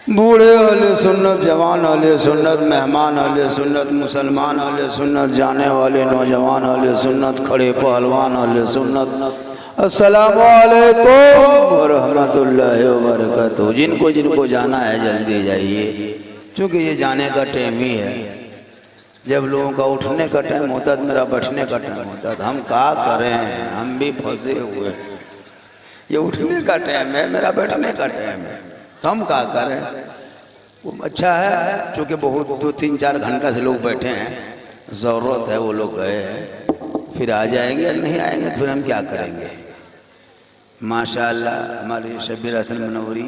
बूढ़े वाले सुन्नत, जवान वाले सुन्नत, मेहमान वाले सुन्नत, मुसलमान वाले सुन्नत, जाने वाले नौजवान वाले सुन्नत, खड़े पहलवान वाले सुन्नत। अस्सलामु अलैकुम व रहमतुल्लाहि व बरकातुहू। जिनको जिनको जाना है जल्दी जाइए, क्योंकि ये जाने का टाइम ही है। जब लोगों का उठने का टाइम होता है, मेरा बैठने का टाइम होता है। हम क्या करें, हम भी फंसे हुए। ये उठने का टाइम है, मेरा बैठने का टाइम है, तो हम क्या करें। वो अच्छा है क्योंकि बहुत 2-3-4 घंटा से लोग बैठे हैं, ज़रूरत है। वो लोग गए हैं, फिर आ जाएंगे, नहीं आएंगे तो फिर हम क्या करेंगे। माशाअल्लाह हमारी शब्बीर हसन मनोरी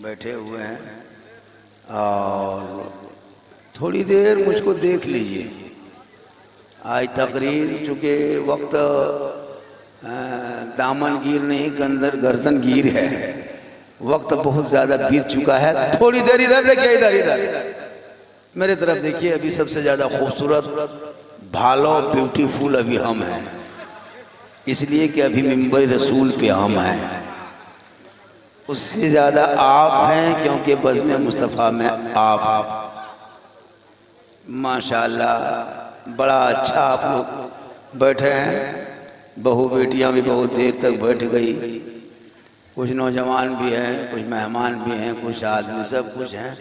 बैठे हुए हैं, और थोड़ी देर मुझको देख लीजिए। आज तकरीर चूँकि वक्त दामन गिर नहीं, गर्दन गिर है। वक्त बहुत ज़्यादा बीत चुका है। थोड़ी देर इधर देखिए, इधर मेरे तरफ देखिए। अभी सबसे ज़्यादा खूबसूरत भालो ब्यूटीफुल अभी हम हैं, इसलिए कि अभी मिंबर रसूल पे हम हैं। उससे ज़्यादा आप हैं, क्योंकि बज़्म मुस्तफ़ा में आप। माशाअल्लाह बड़ा अच्छा आप लोग बैठे हैं। बहू बेटियां भी बहुत देर तक बैठ गई। कुछ नौजवान भी हैं, कुछ मेहमान भी हैं, कुछ आदमी, सब कुछ हैं।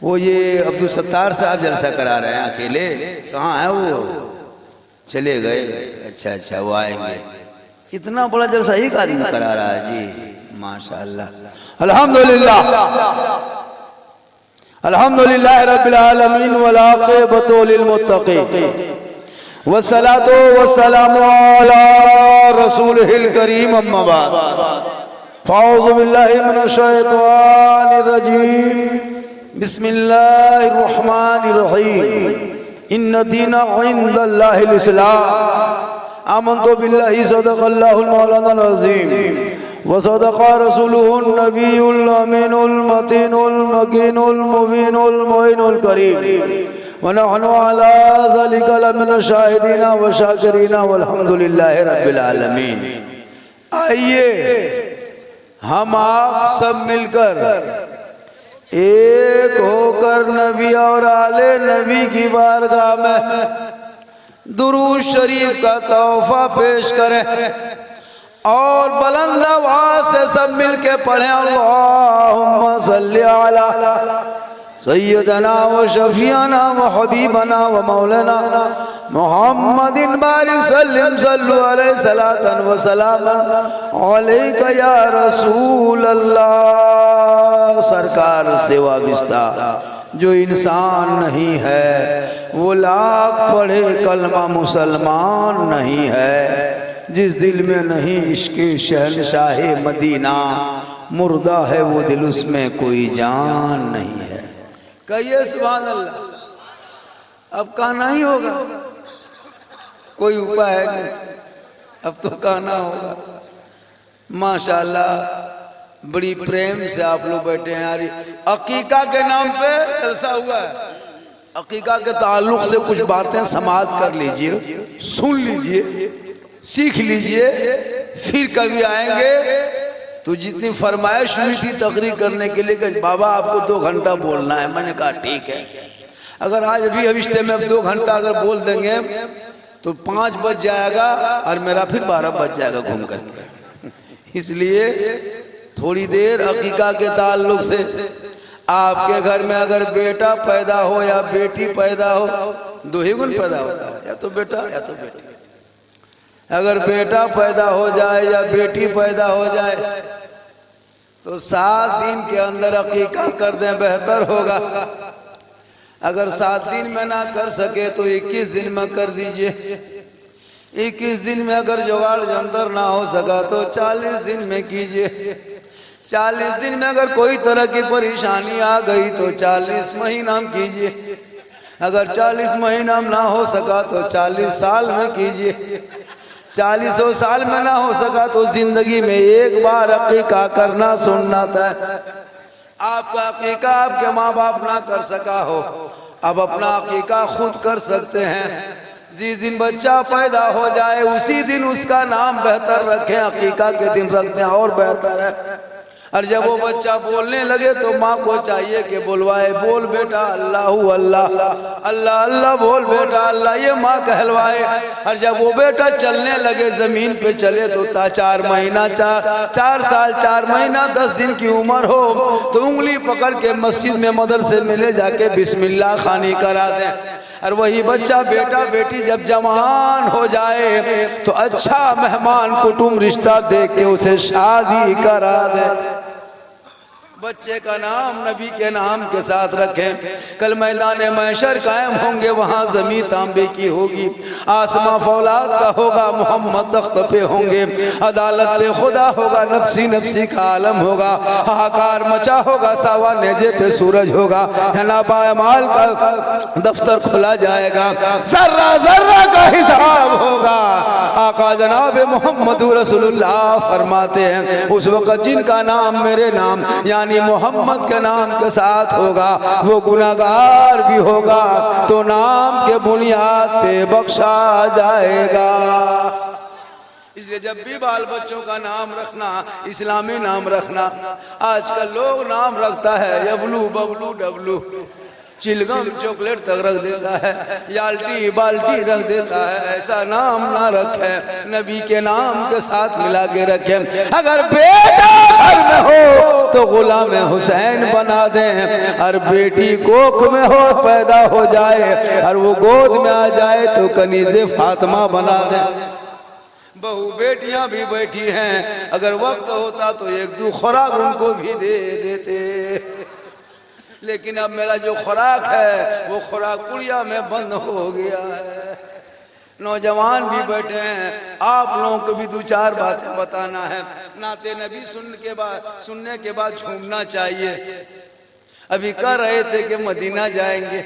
वो ये अब्दुल सत्तार साहब जलसा करा रहे हैं अकेले। कहाँ है वो? चले गए। अच्छा, वो आएंगे। इतना बड़ा जलसा एक आदमी करा रहा है जी, माशाअल्लाह। अल्हम्दुलिल्लाह, अल्हम्दुलिल्लाह रब्बिल आलमीन वल आक़िबतु लिल मुत्तक़ीन वस्सलातु वस्सलामु अला रसूलिहिल करीम, अम्मा बाद। फ़अऊज़ु बिल्लाहि मिनश शैतानिर रजीम, बिस्मिल्लाहिर रहमानिर रहीम। इन्न दीना इंदल्लाहिल इस्लाम। आमन्तु बिल्लाहि सदक़ल्लाहुल मौलानाल अज़ीम व सदक़ा रसूलुहुन नबियुल अमीनुल मतीनुल मकीनुल मुबीनुल मुइनुल करीम व नहनु अला ज़ालिका लमिन शाहिदीना व शाकिरीना वल्हम्दुलिल्लाहि रब्बिल आलमीन। आइए हम आप सब मिलकर एक होकर नबी और आले नबी की बारगाह में दुरूद शरीफ का तोहफा पेश करें, और बुलंद आवाज से सब मिलके पढ़ें अल्लाहुम्मा सल्ली अला सय्यदना व शफीअना व हबीबना व मौलाना मुहम्मदिन बारिक सल्लिम सल्लु अलैहि सलातन व सलामन अलैका या रसूल अल्लाह। सरकार से वाबिस्ता जो इंसान नहीं है वो लाख पढ़े कलमा मुसलमान नहीं है। जिस दिल में नहीं इश्क़े शहंशाहे मदीना, मुर्दा है वो दिल, उसमें कोई जान नहीं है। कहिए सुभान अल्लाह। अब कहना ही होगा, कोई उपाय है नहीं, अब तो कहना होगा। माशाअल्लाह बड़ी प्रेम से आप लोग बैठे हैं यार। अकीका के नाम पे जलसा हुआ है। अकीका के ताल्लुक से कुछ बातें समाअत कर लीजिए, सुन लीजिए, सीख लीजिए। फिर कभी आएंगे तो जितनी फरमाइश हुई थी तकरीर करने के लिए कि बाबा आपको 2 घंटा बोलना है, मैंने कहा ठीक है। अगर आज अभी अविष्टे में अब 2 घंटा अगर बोल देंगे तो 5 बज जाएगा और मेरा फिर 12 बज जाएगा घूम करके। इसलिए थोड़ी देर अकीका के ताल्लुक से, आपके घर में अगर बेटा पैदा हो या बेटी पैदा हो, 2 ही गुण पैदा होता है, या तो बेटा या तो बेटी। अगर बेटा पैदा हो जाए या बेटी पैदा हो जाए तो 7 दिन के अंदर अकीका कर दें, बेहतर होगा। अगर 7 दिन में ना कर सके तो 21 दिन में कर दीजिए। 21 दिन में अगर जुगाड़ जंतर ना हो सका तो 40 दिन में कीजिए। 40 दिन में अगर कोई तरह की परेशानी आ गई तो 40 महीना में कीजिए। अगर 40 महीना में ना हो सका तो 40 साल में कीजिए। 40 साल में ना हो सका तो जिंदगी में एक बार अकीका करना सुन्नत है। आपका अकीका आपके माँ बाप ना कर सका हो, अब अपना अकीका खुद कर सकते हैं। जिस दिन बच्चा पैदा हो जाए उसी दिन उसका नाम बेहतर रखें, अकीका के दिन रख दें और बेहतर है। और जब वो बच्चा बोलने लगे तो माँ को चाहिए कि बुलवाए, बोल बेटा अल्लाहू अल्लाह, अल्लाह अल्लाह बोल बेटा अल्लाह, ये माँ कहलवाए। और जब वो बेटा चलने लगे, जमीन पे चले तो था 4 महीना 4 साल 4 महीना 10 दिन की उम्र हो तो उंगली पकड़ के मस्जिद में मदरसे में ले जाके बिस्मिल्लाह खानी करा दें। और वही बच्चा बेटा बेटी जब जवान हो जाए तो अच्छा मेहमान कुटुंब रिश्ता देख के उसे शादी करा दे। बच्चे का नाम नबी के नाम के साथ रखें। कल मैदान महशर कायम होंगे, वहाँ जमीन तांबे की होगी, आसमां फौलाद का होगा, मोहम्मद तख्त पे होंगे, अदालत पे खुदा होगा, नफसी नफसी का आलम होगा, हाहाकार मचा होगा, सावा नेजे पे सूरज होगा, माल का दफ्तर खुला जाएगा, जर्रा जर्रा का हिसाब होगा। आका जनाब मोहम्मद रसूलुल्लाह फरमाते हैं उस वक्त जिनका नाम मेरे नाम यानी मोहम्मद के नाम के साथ होगा वो गुनाहगार भी होगा तो नाम के बुनियाद पे बख्शा जाएगा। इसलिए जब भी बाल बच्चों का नाम रखना इस्लामी नाम रखना। आजकल लोग नाम रखता है यबलू बबलू डबलू, चिलगम चॉकलेट तक रख देता है, याल्टी बाल्टी रख देता है। ऐसा नाम ना रखे, नबी के नाम के साथ मिला के रखे। अगर बेटा घर में हो तो गुलाम हुसैन बना दें, और बेटी कोख में हो पैदा हो जाए और वो गोद में आ जाए तो कनीज़े फातिमा बना दें। बहू बेटियां भी बैठी हैं, अगर वक्त होता तो 1-2 खुराक उनको भी दे देते, लेकिन अब मेरा जो खुराक है वो खुराक पुड़िया में बंद हो गया है। नौजवान भी बैठे हैं, आप लोगों को भी 2-4 बातें बताना है। नाते नबी सुनने के बाद झूमना चाहिए। अभी कह रहे थे कि मदीना जाएंगे,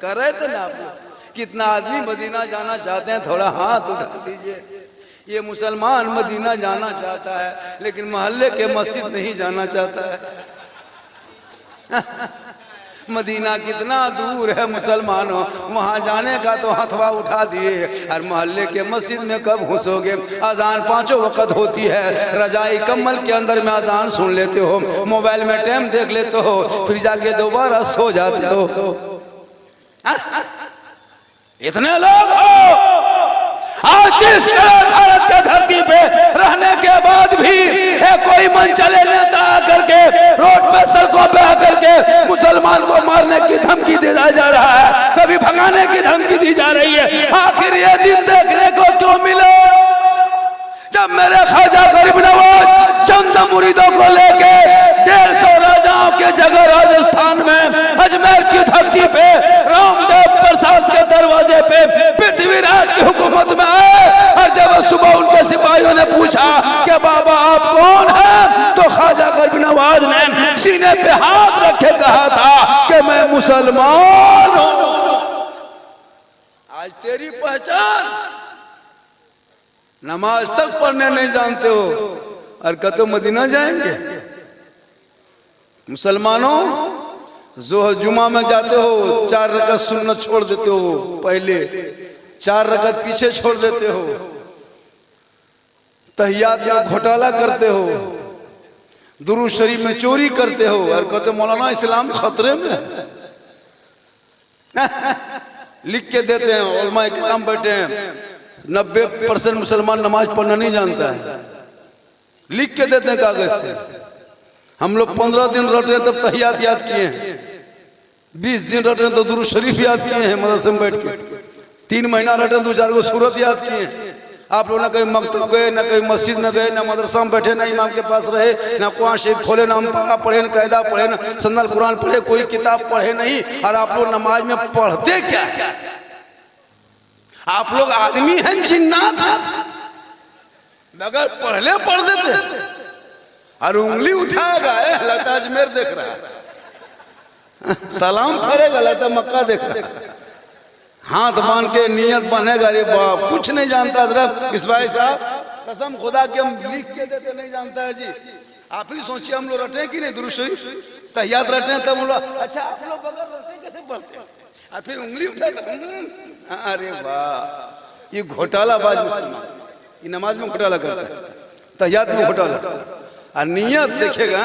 कर रहे थे ना आप लोग। कितना आदमी मदीना जाना चाहते हैं, थोड़ा हाथ उठा दीजिए। ये मुसलमान मदीना जाना चाहता है लेकिन मोहल्ले के मस्जिद नहीं जाना चाहता है। मदीना कितना दूर है मुसलमानों, वहाँ जाने का तो हथवा उठा दिए और मोहल्ले के मस्जिद में कब घुसोगे। अजान 5 वक्त होती है, रजाई कम्बल के अंदर में अजान सुन लेते हो, मोबाइल में टाइम देख लेते हो, फिर जाके दोबारा सो जाते हो। इतने लोग हो आज जिस भारत के धरती पे रहने के बाद भी कोई मन चले नेता आकर के रोड पे सड़कों पे आकर के मुसलमान को मारने की धमकी दिया जा रहा है, कभी भगाने की धमकी दी जा रही है। आखिर ये दिन देखने को क्यों मिले जब मेरे ख्वाजा गरीब नवाज चंद मुरीदों को लेके 150 राजाओं के जगह राजस्थान में अजमेर की धरती पे रामदेव प्रसाद के दरवाजे पे पृथ्वीराज की हुकूमत में आए, और जब सुबह उनके सिपाहियों ने पूछा कि बाबा आप कौन हैं, तो ख्वाजा गरीब नवाज ने सीने पे हाथ रखे कहा था कि मैं मुसलमान हूं। आज तेरी पहचान नमाज तक पढ़ने नहीं जानते हो और कहते मदीना जाएंगे। मुसलमानों जोहर जुमा में जाते हो, 4 रकत सुन्नत छोड़ देते हो, पहले 4 रकत पीछे छोड़ देते हो, तहियात में घोटाला करते हो, दुरूद शरीफ में चोरी करते हो और कहते मौलाना इस्लाम खतरे में। लिख के देते हैं, उलमा इकराम बैठे हैं, 90% मुसलमान नमाज पढ़ना नहीं जानता है, लिख के देते हैं कागज से। हम लोग 15 दिन रटे तब तहियात याद किए हैं, 20 दिन रटे तो दुरूद शरीफ याद किए हैं मदरसे में बैठ के, 3 महीना रटे 2-4 को सूरत याद किए हैं। आप लोग ना कहीं मकतब गए, ना कहीं मस्जिद में गए, ना मदरसा में बैठे, ना इमाम के पास रहे, ना कुरान शरीफ खोले, ना हम पढ़े, ना कायदा पढ़े, ना सन्नत कुरान पढ़े, कोई किताब पढ़े नहीं। और आप लोग नमाज में पढ़ते क्या है? आप लोग आदमी हैं जिन्नात, बगैर पढ़ले पढ़ देते और उंगली उठाएगा लता अजमेर देख रहा है, सलाम करेगा लता मक्का देख रहा है, हाथ बांध के नियत बनेगा, अरे बाप कुछ नहीं जानता हजरत इस भाई साहब, कसम खुदा के हम लिख के देते नहीं जानता है जी। आप ही सोचिए हम लोग रटे कि नहीं दुरूद शरीफ तहियात रटे हैं तब हम लोग, अच्छा आप लोग बगैर रटे कैसे पढ़ते हैं? और फिर उंगली उठाएगा, अरे वाह ये घोटाला बाज मुसलमान, ये नमाज में घोटाला करता है, तहियात में घोटाला। और नियत देखेगा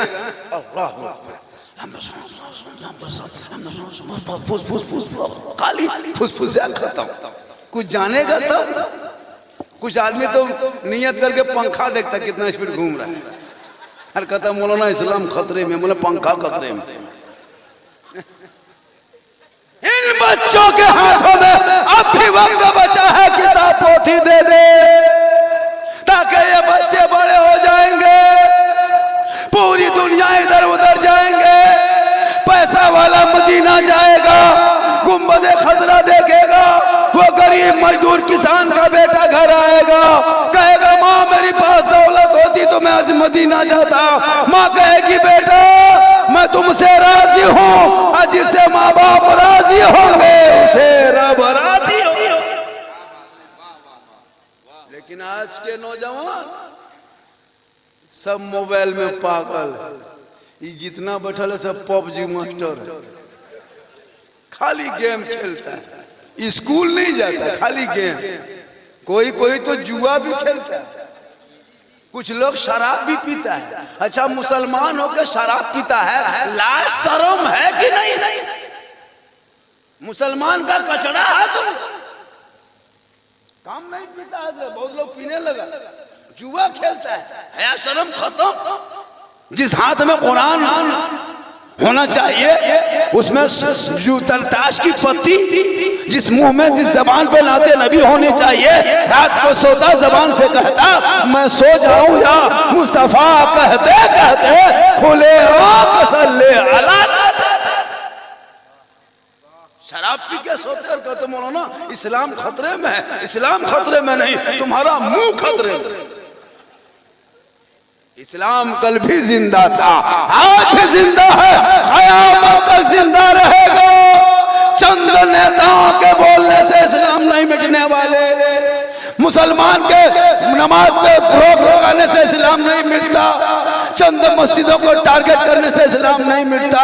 खाली फुसफुस खत्म। कुछ जानेगा तब। कुछ आदमी तो नियत करके पंखा देखता कितना स्पीड घूम रहा है, और कहता मौलाना इस्लाम खतरे में, बोले पंखा खतरे में। इन बच्चों के हाथों में अब भी वक्त बचा है, किताब पोथी दे दे ताकि ये बच्चे बड़े हो जाएंगे, पूरी दुनिया इधर उधर जाएंगे, पैसा वाला मदीना जाएगा, गुंबदे खजरा देखेगा, वो गरीब मजदूर किसान का बेटा घर आएगा, कहेगा माँ मेरे पास दौलत होती तो मैं आज मदीना जाता। माँ कहेगी बेटा मैं तुमसे राजी हूँ, और जिससे माँ बाप राजी होंगे उसे रब राजी हो। लेकिन आज के नौजवान सब मोबाइल में पागल, ये जितना बैठल है सब पबजी मास्टर है, खाली गेम खेलता है, स्कूल नहीं जाता, खाली गेम। कोई कोई तो जुआ भी खेलता है, कुछ लोग शराब भी पीता है। अच्छा मुसलमान होकर शराब पीता है, लाज शर्म है कि नहीं? मुसलमान का कचड़ा है तुम। काम नहीं पीता है, बहुत लोग पीने लगा, जुआ खेलता है, हया शर्म खत्म। जिस हाथ में कुरान होना चाहिए उसमें ताश की पत्ती, जिस मुंह में जिस जबान पे नाते नबी होने चाहिए, रात को सोता जबान से कहता मैं सो जाऊं या मुस्तफा कहते कहते खुले सल्ले अला। शराब पी के सोते और कहते मौलाना इस्लाम खतरे में है। इस्लाम खतरे में नहीं, तुम्हारा मुंह खतरे में। इस्लाम कल भी जिंदा था, आज भी जिंदा है, क़यामत तक जिंदा रहेगा। चंद नेताओं के बोलने से इस्लाम नहीं मिटने वाले, मुसलमान के नमाज पे रोक लगाने से इस्लाम नहीं मिटता, चंद मस्जिदों को टारगेट करने से इस्लाम नहीं मिटता।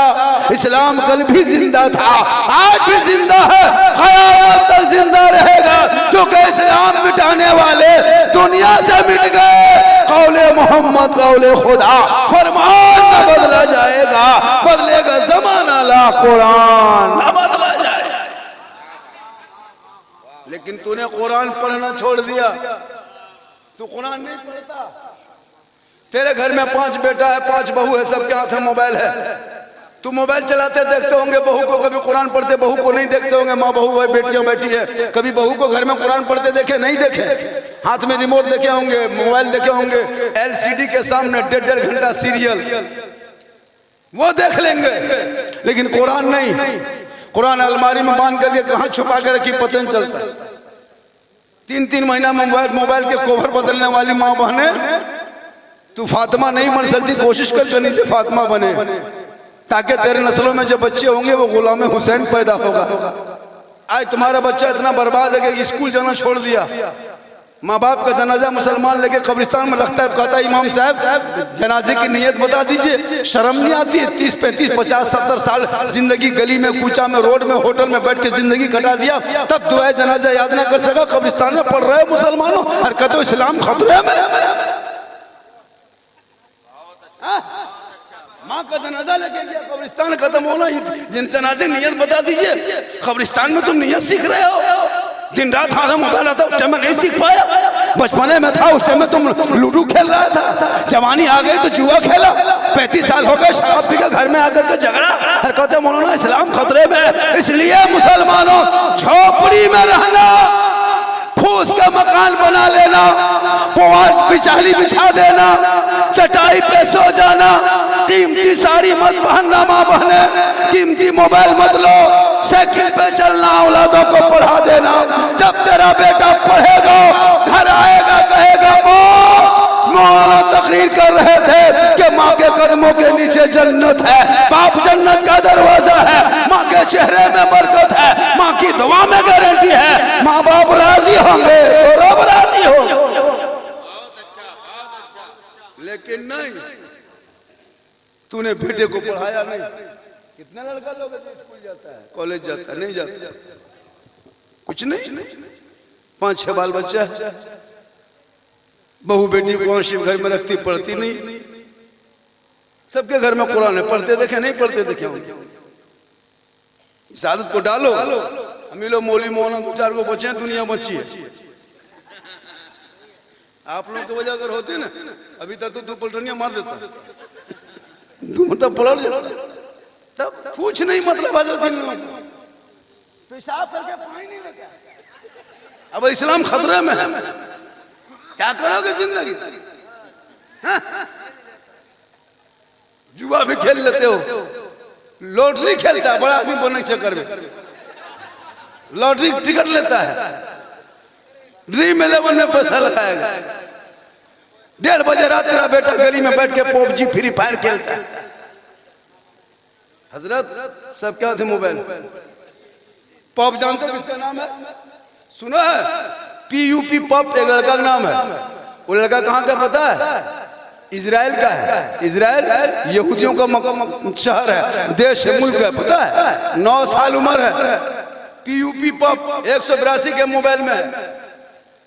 इस्लाम कल भी जिंदा था, आज भी जिंदा है, क़यामत तक जिंदा रहेगा। क्योंकि इस्लाम मिटाने वाले दुनिया से मिट गए। कौले मोहम्मद कौले खुदा, फरमान न बदला जाएगा, बदलेगा जमाना ला कुरान न बदला जाएगा। लेकिन तूने कुरान पढ़ना छोड़ दिया, तू कुरान नहीं पढ़ता। तेरे घर में 5 बेटा है, 5 बहू है, सबके हाथ में मोबाइल है। तू मोबाइल चलाते देखते होंगे बहू को, कभी कुरान पढ़ते बहू को नहीं देखते होंगे। माँ बहू है, बेटियां बैठी है, कभी बहू को घर में कुरान पढ़ते देखे नहीं देखे? हाथ में रिमोट देखे होंगे, मोबाइल देखे होंगे, LCD के सामने 1.5 घंटा सीरियल वो देख लेंगे, लेकिन कुरान नहीं। कुरान अलमारी में बांध करके कहाँ छुपा के रखी पता नहीं चलता। 3-3 महीना मोबाइल के कवर बदलने वाली माँ बहने, तू फातिमा नहीं बन सकती, कोशिश कर कहीं से फातिमा बने, ताकि तेरे नस्लों में जो बच्चे होंगे वो गुलाम हुसैन पैदा होगा। आज तुम्हारा बच्चा इतना बर्बाद है कि स्कूल जाना छोड़ दिया, माँ बाप का जनाजा मुसलमान लेके कब्रिस्तान में रखता है, कहता है इमाम साहब जनाजे की नियत बता दीजिए। शर्म नहीं आती? 30, 35, 50, 70 साल जिंदगी गली में, कूचा में, रोड में, होटल में बैठ के जिंदगी कटा दिया, तब दुआ जनाजा याद ना कर सका, कब्रिस्तान में पढ़ रहे मुसलमानों, और कहते हो इस्लाम खतरे में। माँ का जनाजा लेके गया, कब्रिस्तान खत्म होना, जिन जनाजे नियत बता दीजिए। कब्रिस्तान में तुम नियत सीख रहे हो, दिन रात हाथ मोबाइल आता, उस टाइम में नहीं सीख पाया। बचपने में था, उस टाइम में तुम लूडो खेल रहा था, जवानी आ गई तो जुआ खेला, 35 साल हो गए शराब पी के घर में आकर के झगड़ा, और कहते मौलाना इस्लाम खतरे में। इसलिए मुसलमानों झोपड़ी में रहना, फूस का मकान बना लेना, पुआल बिछाली बिछा देना, चटाई पे सो जाना, कीमती साड़ी मत पहनना माँ बहने, कीमती मोबाइल मत लो, साइकिल पे चलना, औलादों को पढ़ा देना। जब तेरा बेटा पढ़ेगा, घर आएगा, कहेगा मौलाना तकरीर कर रहे थे कि माँ के कदमों के नीचे जन्नत है, बाप जन्नत का दरवाजा है, माँ के चेहरे में बरकत है, माँ की दुआ में गारंटी है, माँ बाप राजी होंगे तो रब राजी हो। लेकिन नहीं, तूने बेटे को पढ़ाया नहीं। कितना लड़का लोग स्कूल जाता है, कॉलेज जाता है, नहीं जाता, कुछ नहीं, 5-6 बाल बच्चा है, बहू बेटी को शिव घर में रखती, पढ़ती नहीं, सबके घर में कुरान है, पढ़ते देखे नहीं पढ़ते देखे होंगे। इस आदत को डालो। अमीलो मौली मौलाना दो चार को बचे हैं, दुनिया बची है। आप लोगों की वजह अगर होते ना अभी तक तो दो पलटनियां मार देता, मतलब पलट जाता। तब कुछ नहीं मतलब हजरत पेशाब करके पानी नहीं लेता। अब इस्लाम खतरे में है, क्या करोगे जिंदगी? जुआ भी खेल लेते हो, लॉटरी खेलता है, बड़ा आदमी बनने के चक्कर में लॉटरी टिकट लेता है, ड्रीम 11 में पैसा लगाएगा। 1:30 बजे रात तेरा बेटा गली में बैठ के पबजी फ्री फायर खेलता है। हजरत सब क्या थे मोबाइल पब, जानते हो किसका नाम है? सुना है? PUP पब एक लड़का का नाम है। वो लड़का कहाँ का पता है? इजराइल का है। इजराइल यहूदियों का शहर है, देश है, मुल्क है, पता है? 9 साल उम्र है। PUP पब 182 के मोबाइल में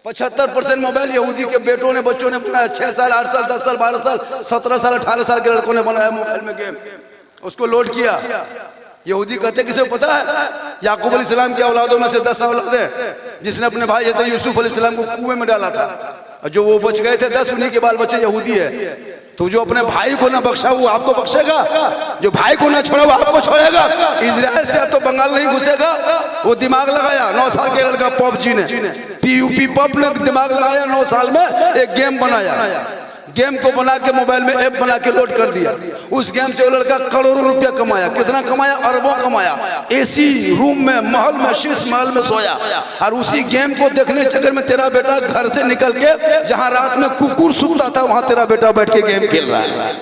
75% मोबाइल यहूदी के बेटों ने, बच्चों ने बनाया। 6 साल, 8 साल, 10 साल, 12 साल, 17 साल, 18 साल के लड़कों ने बनाया मोबाइल में गेम। उसको लोड किया। यहूदी कहते किसे पता है? याकूब अलैहिस्सलाम की औलादों में से 10 औलाद है, जिसने अपने भाई यूसुफ अलैहिस्सलाम को कुएं में डाला था, और जो वो बच गए थे 10, उन्हीं के बाल बच्चे यहूदी है। तो जो अपने भाई को ना बख्शा वो आपको बख्शेगा, जो भाई को ना छोड़ा वो आपको छोड़ेगा। इजराइल से अब तो बंगाल नहीं घुसेगा। वो दिमाग लगाया 9 साल के लड़का पबजी ने, PUP पब ने दिमाग लगाया 9 साल में, एक गेम बनाया। गेम को बना के मोबाइल में ऐप बना के लोड कर दिया। उस गेम से वो लड़का करोड़ों रुपया कमाया। कितना कमाया? अरबों कमाया। AC रूम में, महल में, शीश महल में सोया। और उसी गेम को देखने के चक्कर में तेरा बेटा घर से निकल के जहां रात में कुकुर सूता था वहां तेरा बेटा बैठ के गेम खेल रहा है।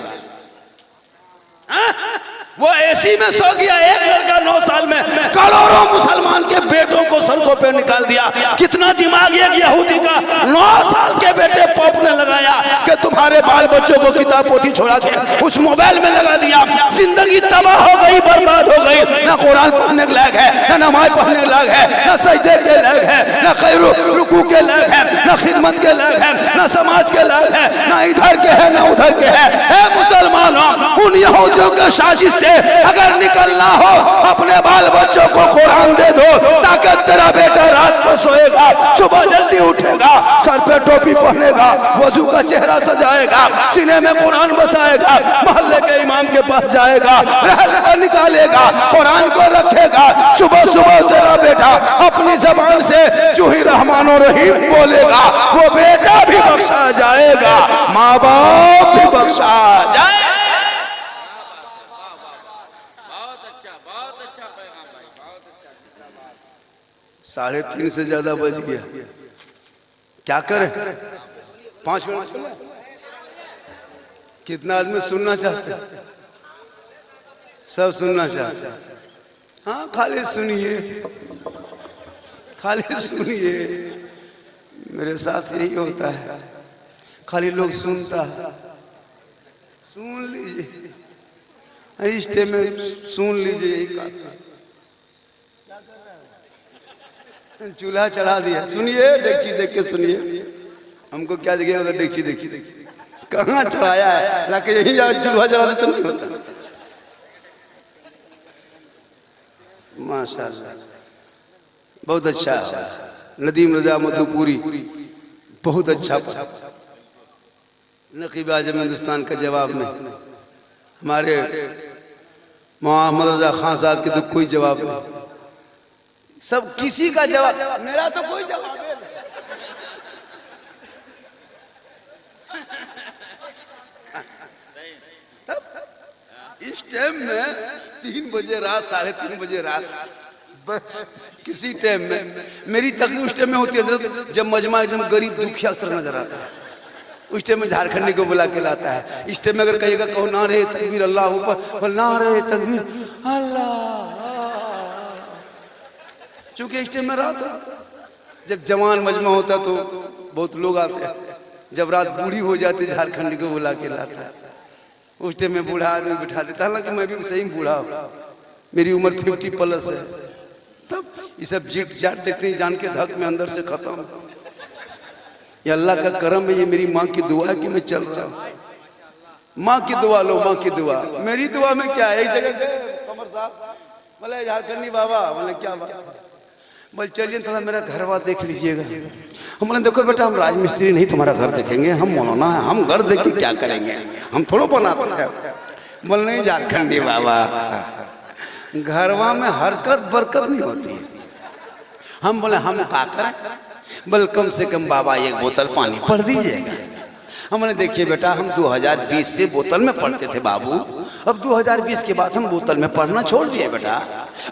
वो AC में सो गया। एक लड़का 9 साल में करोड़ों मुसलमान के बेटों को सड़कों पे निकाल दिया। कितना दिमाग एक यहूदी का 9 साल के बेटे पॉप ने लगाया कि तुम्हारे बाल बच्चों को किताब पोथी छोड़ा के उस मोबाइल में लगा दिया। जिंदगी तबाह हो गई, बर्बाद हो गई। ना कुरान पढ़ने के लायक है, ना नमाज पढ़ने के लायक है, ना सजदे के लायक है, ना रुकू के लायक है, ना खिदमत के लायक है, ना समाज के लायक है, ना इधर के है ना उधर के है। मुसलमानों, उन यहूदियों के साजिश से अगर निकलना हो, अपने बाल बच्चों को कुरान दे दो, ताकि तेरा बेटा रात को सोएगा, सुबह जल्दी उठेगा, सर पे टोपी पहनेगा, वजू का चेहरा सजाएगा, सीने में कुरान बसाएगा, मोहल्ले के इमाम के पास जाएगा, रहलका निकालेगा, कुरान को रखेगा। सुबह सुबह तेरा बेटा अपनी जबान से चूही रहमान और रहीम बोलेगा, वो बेटा भी बख्शा जाएगा, माँ बाप भी बख्शा जाए। 3:30 से ज्यादा बज गया, क्या करें? 5 मिनट। कितना आदमी सुनना चाहते? सब सुनना चाहते। हाँ, खाली सुनिए, खाली सुनिए। मेरे साथ यही होता है, खाली लोग सुनता है। सुन लीजिए, इस टाइम में सुन लीजिए। यही कहता चूल्हा चढ़ा दिया, सुनिए, डेगची देख के सुनिए। हमको क्या दिखेगा उधर डेगची देखिए, कहाँ चढ़ाया है, लाके यही चूल्हा जला देते नहीं होता। माशाल्लाह, बहुत अच्छा। नदीम रजा मधुपुरी बहुत अच्छा। नकीब आज़म हिंदुस्तान का जवाब नहीं, हमारे मोहम्मद रजा खान साहब के तो कोई जवाब नहीं। सब किसी का जवाब, मेरा तो कोई जवाब नहीं। इस टाइम में 3 बजे रात, 3:30 बजे रात, किसी टाइम में मेरी तकलीफ उस टाइम में होती है हजरत, जब मजमा एकदम गरीब दुखिया तरह नजर आता है। उस टाइम में झारखंडी को बुला के लाता है। इस टाइम में अगर कहेगा कहो ना रे तकबीर अल्लाह ऊपर, ना रे तकबीर अल्लाह, चूंकि इस टाइम में रात, जब जवान मजमा होता तो बहुत लोग आते हैं, जब रात बूढ़ी हो जाती झारखंडी को बुला के लाता है। उस टाइम में बूढ़ा आदमी बिठा देता, हालांकि मैं भी सही बूढ़ा हूँ, मेरी उम्र 50+ है। तब ये सब जिट जाट देखते ही जान के धक में अंदर से खत्म। ये अल्लाह का करम है, ये मेरी माँ की दुआ है कि मैं चल रहा हूँ। माँ की दुआ लो, माँ की दुआ। मेरी दुआ में क्या है? एक जगह कमर साहब बोले झारखंडी बाबा, बोले क्या बात? बोले चलिए थोड़ा मेरा घर बार देख लीजिएगा। हम बोले देखो बेटा, हम राजमिस्त्री नहीं तुम्हारा घर देखेंगे, हम मौलाना है, हम घर देख के क्या करेंगे, हम थोड़ा बनाते हैं। बोले नहीं झारखंडी बाबा, घरवा में हरकत बरकत नहीं होती। हम बोले हम क्या करें? बोले कम से कम बाबा एक बोतल पानी पढ़ दीजिएगा। हमने देखिए बेटा, हम 2020 से बोतल में पढ़ते थे बाबू, अब 2020 के बाद हम बोतल में पढ़ना छोड़ दिए बेटा,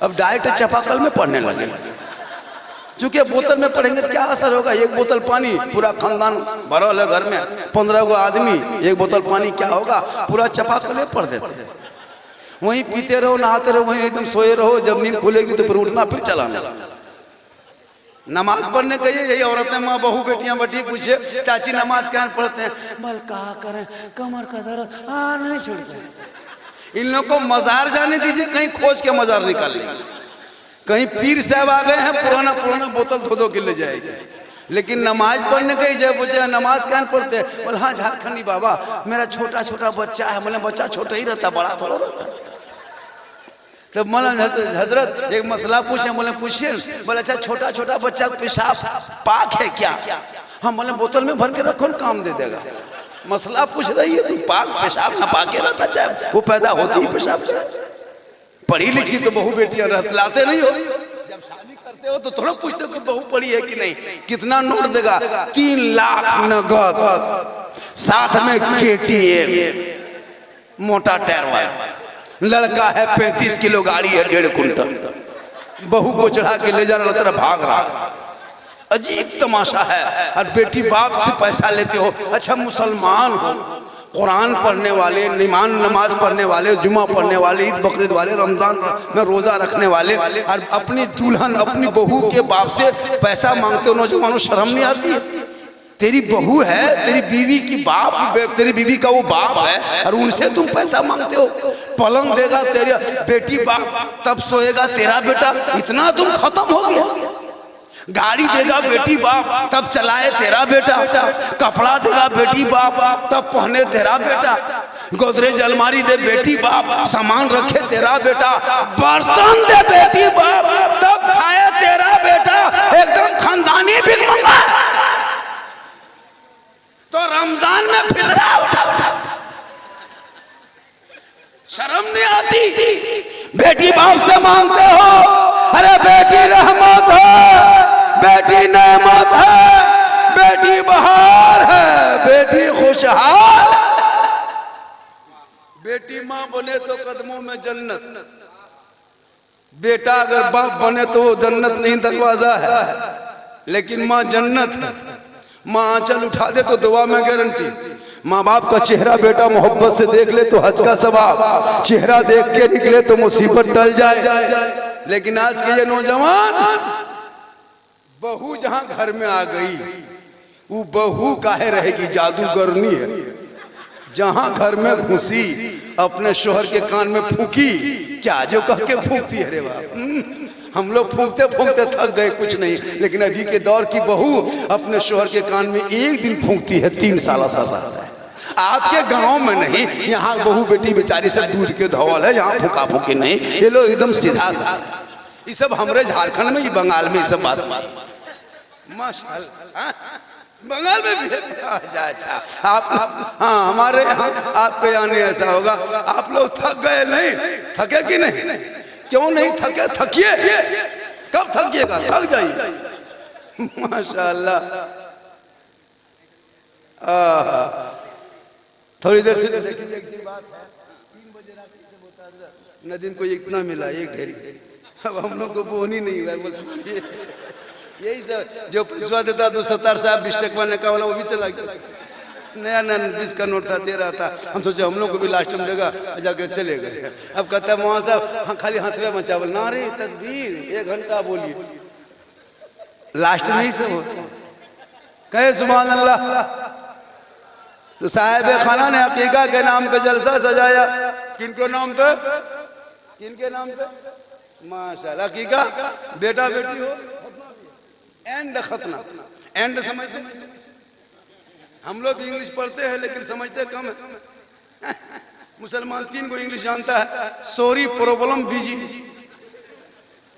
अब डायरेक्ट चापाकल में पढ़ने लगे। क्योंकि बोतल में पढ़ेंगे तो क्या असर होगा? एक बोतल पानी, पूरा खानदान भरल है घर में, 15 गो आदमी, एक बोतल पानी क्या होगा? पूरा चापाकल पढ़ देते। वहीं पीते रहो, नहाते रहो, वहीं एकदम सोए रहो, जब नींद खुलेगी तो फिर उठना, फिर चलाना। नमाज पढ़ने कहिए, यही औरतें माँ बहू बेटियां बैठी पूछे चाची नमाज क्या पढ़ते हैं? बल कहा करें, कमर का दर्द नहीं छोड़ते। इन लोगों को मजार जाने दीजिए, कहीं खोज के मजार निकाल लेंगे। कहीं पीर साहब आ गए हैं, पुराना पुराना बोतल धो के ले जाएगी। लेकिन नमाज पढ़ने कहीं जब पूछे नमाज क्या पढ़ते हैं? बोले हाँ झारखंडी बाबा, मेरा छोटा छोटा बच्चा है। बोले बच्चा छोटा ही रहता, बड़ा थोड़ा रहता। तब मौला हजरत एक मसला पूछे। बोले पूछिए। बोले अच्छा छोटा छोटा बच्चा पेशाब पाक है क्या? हम बोले बोतल में भर के रखो, काम दे देगा। मसला पूछ रही है तुम, पाक पेशाब ना पाके रहता, चाहे वो पैदा होती ही पेशाब से। पढ़ी लिखी तो बहू बेटियां रहलाते नहीं हो, जब शादी करते हो तो थोड़ा पूछते हो कि बहू पढ़ी है कि नहीं। कितना नोट देगा? 3 लाख नगद, साथ में KTM मोटा टायर वाला। लड़का है 35 किलो, गाड़ी है 1.5 कुंटल, बहू को चढ़ा के ले जा रहा, तेरा भाग रहा। अजीब तमाशा है। और बेटी बाप से पैसा लेते हो। अच्छा मुसलमान हो, कुरान पढ़ने वाले, नमाज पढ़ने वाले, जुमा पढ़ने वाले, ईद बकरीद वाले, रमजान में रोजा रखने वाले, और अपनी दुल्हन अपनी बहू के बाप से पैसा मांगते हो। नौजवानों शर्म नहीं आती है? तेरी बहू है, तेरी बीवी की बाप, तेरी बीवी का वो बाप है, और उनसे तुम पैसा मांगते हो। पलंग देगा तेरी बेटी बाप, तब सोएगा तेरा बेटा। इतना तुम खत्म हो गया। गाड़ी देगा बेटी बाप, तब चलाए तेरा बेटा। कपड़ा देगा बेटी बाप, तब पहने तेरा बेटा। गोदरेज अलमारी दे बेटी बाप, सामान रखे तेरा बेटा। बर्तन दे बेटी बाप, तब खाए तेरा बेटा। एकदम खानदानी भिखमंगा। तो रमजान में फितरा उठा उठा, शर्म नहीं आती? बेटी बाप से मांगते हो। अरे बेटी रहमत है, बेटी नेमत है, बेटी बहार है, बेटी खुशहाल। बेटी माँ बने तो कदमों में जन्नत, बेटा अगर बाप बने तो वो जन्नत नहीं दरवाजा है, लेकिन माँ जन्नत है। माँ आंचल उठा दे तो दुआ में गारंटी। माँ बाप का चेहरा बेटा मोहब्बत से देख ले तो हज का सवाब, चेहरा देख के निकले तो मुसीबत टल जाए। लेकिन आज के ये नौजवान, बहू जहां घर में आ गई, वो बहू काहे रहेगी? जादूगरनी है। जहां घर में घुसी, अपने शोहर के कान में फूकी, क्या जो कह के फूकती है रे बाप। हम लोग फूकते फूकते थक गए, कुछ नहीं। लेकिन अभी के दौर की बहू अपने शोहर के कान में एक दिन फूकती है, 3 साल असर रहता है। आपके गांव में नहीं, यहाँ बहू बेटी बेचारी से दूध के धौल है, यहाँ फूका फूकी नहीं। ये लोग एकदम सीधा सा। ये सब हमारे झारखंड में, बंगाल में ये सब बात माशाल्लाह, बंगाल में भी। अच्छा आप हाँ, हमारे यहाँ आपके यहाँ नहीं ऐसा होगा। आप लोग थक गए नहीं? थके कि नहीं? क्यों नहीं थके? थकिए। कब थकिएगा? थक जाइए। माशाल्लाह। थोड़ी देर से देखिए, बात है 3 बजे रात से बोलता नदीम को इतना मिला, एक ढेरी। अब हम लोग को बोनी नहीं हुआ। बोलते यही सब जो पैसा देता तो 70 साहब 20 टका ने का वाला वो भी चला गया। नया 20 का नोट था, दे रहा था। हम सोचे हम लोग को भी लास्ट में देगा, जाके चले गए। अब कहता है वहां साहब, हाँ खाली हाथवे में चावल, नारे तकबीर, 1 घंटा बोलिए, लास्ट में ही सब हो कहे सुभान अल्लाह। तो साहिब खाना ने अकीका के नाम पे जलसा सजाया। किनके नाम पे? किनके नाम पे? माशाल्लाह। अकीका बेटा बेटी हो, एंड खतना। एंड समझ हम लोग इंग्लिश पढ़ते हैं लेकिन समझते कम है। मुसलमान 3 को इंग्लिश जानता है, सॉरी प्रॉब्लम बिजी।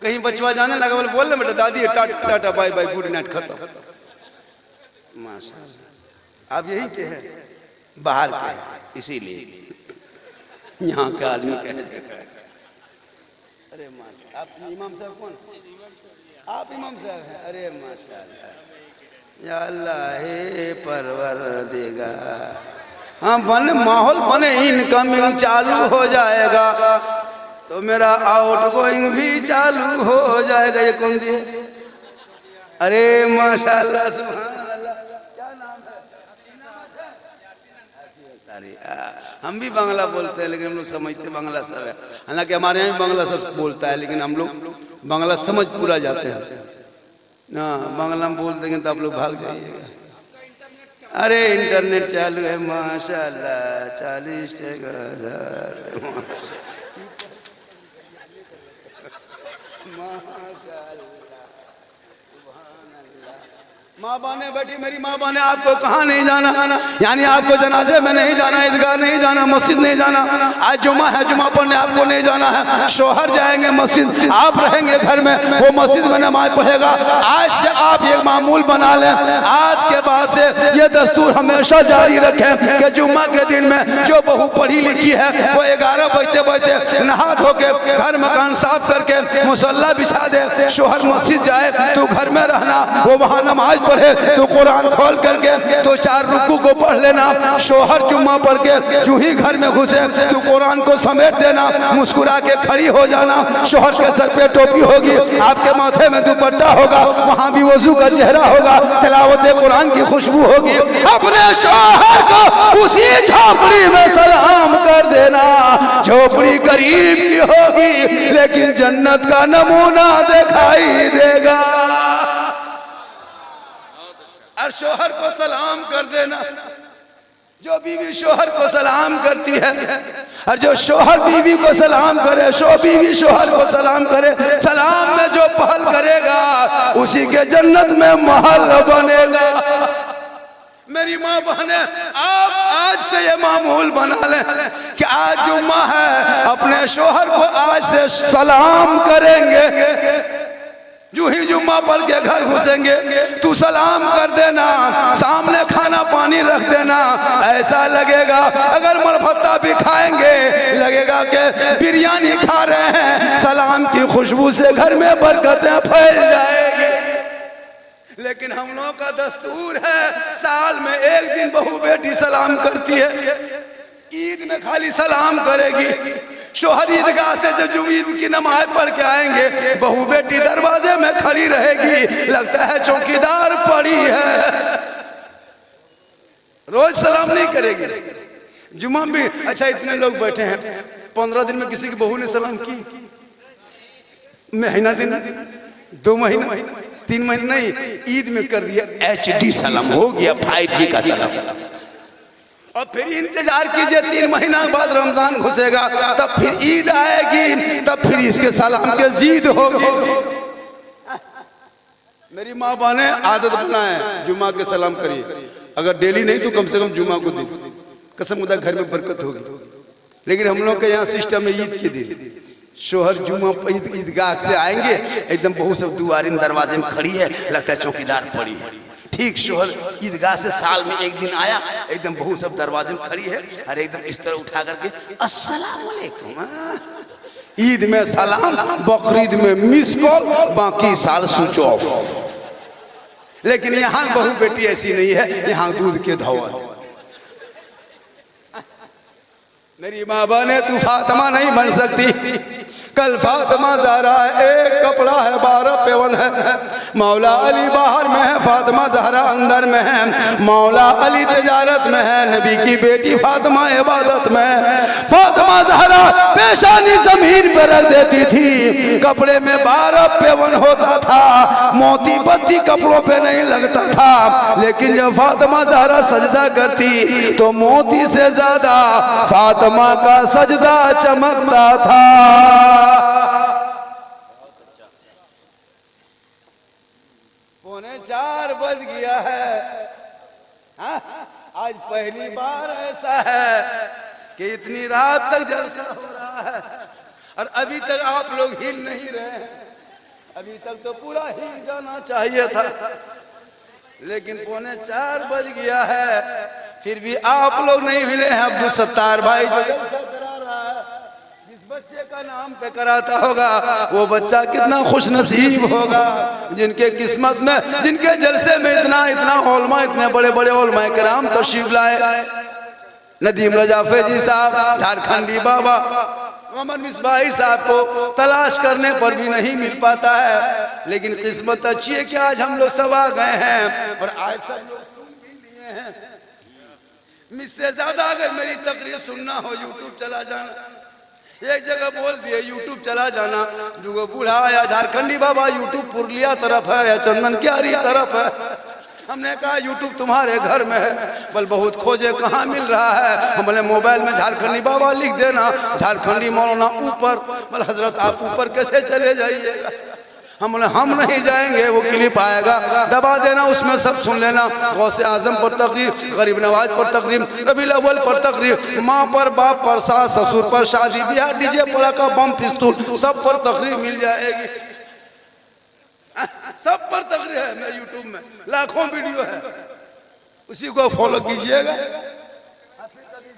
कहीं बचवा जाने लगा बोले बोल बेटा दादी tata bye bye good night खत्म। माशाल्लाह। अब यही के है बाहर के, इसीलिए यहाँ के आदमी कह। अरे माशाल्लाह। आप इमाम साहब कौन? आप इमाम साहब हैं? अरे माशाल्लाह। या अल्लाह हे परवर देगा। हाँ बने माहौल बने, इनकमिंग चालू हो जाएगा तो मेरा आउट गोइंग भी चालू हो जाएगा। ये कौन दिए? अरे माशाल्लाह सुभान अल्लाह। क्या नाम है? हम भी बांग्ला बोलते हैं लेकिन हम लोग समझते बांग्ला सब है। हालांकि हमारे यहाँ भी बांग्ला सब बोलता है लेकिन हम लोग बांग्ला समझ पूरा जाते हैं ना। बांग्ला में बोल देंगे तो आप लोग भाग जाइएगा। अरे इंटरनेट चालू है माशाल्लाह। 40 माँ बाने बैठी, मेरी माँ बाने आपको कहाँ नहीं जाना, यानी आपको जनाजे में नहीं जाना, ईदगाह नहीं जाना, मस्जिद नहीं जाना। आज जुमा है, जुमा पढ़ने आपको नहीं जाना है। शोहर जाएंगे मस्जिद, आप रहेंगे घर में, वो मस्जिद में नमाज पढ़ेगा। आज से आप ये मामूल बना लें, आज के बाद से ये दस्तूर हमेशा जारी रखें कि जुम्मा के दिन में जो बहू पढ़ी लिखी है वो 11 बजते बजते नहा धो के घर मकान साफ करके मुसल्ला बिछा दे। शोहर मस्जिद जाए तो घर में रहना, वो वहाँ नमाज पढ़े तो कुरान खोल करके 2-4 रुकू को पढ़ लेना। शोहर जुम्मा पढ़ के जो ही घर में घुसे तो कुरान को समेट देना, मुस्कुरा के खड़ी हो जाना। शोहर के सर पे टोपी होगी, आपके माथे में दुपट्टा होगा, वहाँ भी वजू का चेहरा होगा, तिलावत कुरान की खुशबू होगी। अपने शोहर को उसी झोपड़ी में सलाम कर देना। झोपड़ी करीब की होगी लेकिन जन्नत का नमूना दिखाई देगा। और शोहर को सलाम कर देना। जो बीवी शोहर को सलाम करती है और जो शोहर बीवी को सलाम करे, बीवी शोहर को सलाम करे, सलाम में जो पहल करेगा उसी के जन्नत में महल बनेगा। मेरी माँ बहने, आप आज से ये मामूल बना लें कि आज जुम्मा है, अपने शोहर को आज से सलाम करेंगे। जो ही जुम्मा पढ़ के घर घुसेंगे तू सलाम कर देना, सामने खाना पानी रख देना। ऐसा लगेगा अगर मलफत्ता भी खाएंगे लगेगा कि बिरयानी खा रहे हैं। सलाम की खुशबू से घर में बरकतें फैल जाएंगी। लेकिन हम लोगों का दस्तूर है साल में एक दिन बहू बेटी सलाम करती है, ईद में खाली सलाम करेगी। शोहर ईदगाह से जब ईद की नमाज पढ़ के आएंगे बहू बेटी दरवाजे में खड़ी रहेगी, लगता है चौकीदार पड़ी है। रोज सलाम नहीं करेगी। जुम्मा भी अच्छा इतने लोग बैठे हैं, 15 दिन में किसी की बहू ने सलाम की? महीना दिन, 2 महीना, 3 महीने नहीं, ईद में कर दिया HD सलाम, हो गया 5G का सलाम। और फिर इंतजार कीजिए 3 महीना बाद रमजान घुसेगा, तब फिर ईद आएगी, तब फिर इसके सलाम के जीद होगी। मेरी माँ बाने आदत बनाए जुम्मा के सलाम करिए, अगर डेली नहीं तो कम से कम जुम्मा को दिन, कसम खुदा घर में बरकत होगी। लेकिन हम लोग के यहाँ सिस्टम है ईद के दिन शोहर जुम्मा ईदगाह से आएंगे, एकदम बहू सब दुआरे दरवाजे में खड़ी है, लगता है चौकीदार पड़ी है। ठीक शोहर ईदगाह से साल में एक दिन आया, एकदम बहू सब दरवाजे में खड़ी है, अरे एकदम इस तरह उठा करके अस्सलाम वालेकुम। ईद में सलाम, बकरीद में मिस कॉल, बाकी साल स्विच ऑफ। लेकिन यहाँ बहू बेटी ऐसी नहीं है, यहाँ दूध के धौल। मेरी माँ बने तू फातिमा नहीं बन सकती। कल फातिमा ज़हरा एक कपड़ा है 12 पेवन है। मौला अली बाहर में है, फातिमा ज़हरा अंदर में है। मौला अली तिजारत में है, नबी की बेटी फातिमा इबादत में है। फातिमा ज़हरा पेशानी जमीन पर रख देती थी, कपड़े में 12 पेवन होता था, मोती बत्ती कपड़ों पे नहीं लगता था। लेकिन जब फातिमा ज़हरा सजदा करती तो मोती से ज्यादा फातिमा का सजदा चमकता था। 3:45 बज गया है। हाँ? आज पहली बार ऐसा है कि इतनी रात तक जलसा हो रहा है और अभी तक आप लोग हिल नहीं रहे हैं। अभी तक तो पूरा हिल जाना चाहिए था, लेकिन 3:45 बज गया है, फिर भी आप लोग नहीं हिले हैं। अब्दुल सत्तार भाई जो जलसा करा रहा है, जिस बच्चे का नाम पे कराता होगा वो बच्चा कितना खुश नसीब होगा, जिनके किस्मत में, जिनके जलसे में इतना इतना ओलमा, इतने बड़े बड़े ओलमा कराम तशरीफ लाए। नदीम रजा फैजी साहब, झारखंडी बाबा मोहम्मद मिसबाही साहब को तलाश करने पर भी नहीं मिल पाता है, लेकिन किस्मत अच्छी है कि आज हम लोग सब आ गए हैं और आज सब लोग सुन भी लिए हैं। मुझसे ज्यादा अगर मेरी तकरीर सुनना हो यूट्यूब चला जाना, एक जगह बोल दिए यूट्यूब चला जाना, दुगो बूढ़ा या झारखंडी बाबा यूट्यूब पुरलिया तरफ है या चंदन क्यारी तरफ है। हमने कहा यूट्यूब तुम्हारे घर में है, बल बहुत खोजे कहाँ मिल रहा है। हम बोले मोबाइल में झारखंडी बाबा लिख देना, झारखंडी मौलाना ऊपर। बल हजरत आप ऊपर कैसे चले जाइएगा? हम बोले हम नहीं जाएंगे, वो क्लिप आएगा दबा देना, उसमें सब सुन लेना। गौसे आजम पर तकरीर, गरीब नवाज पर तकरीर, रबीउल अव्वल पर तकरीर, माँ पर, बाप पर, सास ससुर पर, शादी ब्याह, डीजे पड़ाका, बम पिस्तूल, सब पर तकरीर मिल जाएगी। सब पर तकरीर है मेरे यूट्यूब में, लाखों वीडियो है, उसी को फॉलो कीजिएगा।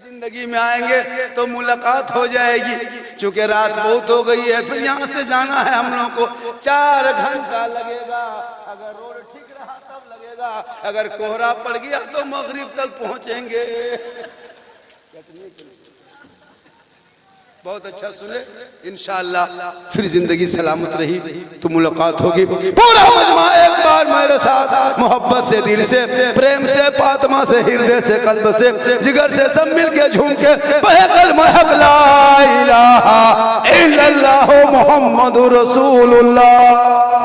जिंदगी में आएंगे तो मुलाकात हो जाएगी। चूंकि रात बहुत हो गई है, फिर यहाँ से जाना है हम लोगों को 4 घंटा लगेगा। अगर रोड ठीक रहा तब लगेगा, अगर कोहरा पड़ गया तो मगरिब तक पहुंचेंगे। बहुत अच्छा सुने, इंशाअल्लाह फिर जिंदगी सलामत रही तो मुलाकात होगी। पूरा मजमा एक बार मेरे साथ मोहब्बत से, दिल से, प्रेम से, फातिमा से, हृदय से, कल्ब से, जिगर से सब मिल के झूम के बहकल महक ला इलाहा इल्लल्लाह मुहम्मदुर रसूलुल्लाह।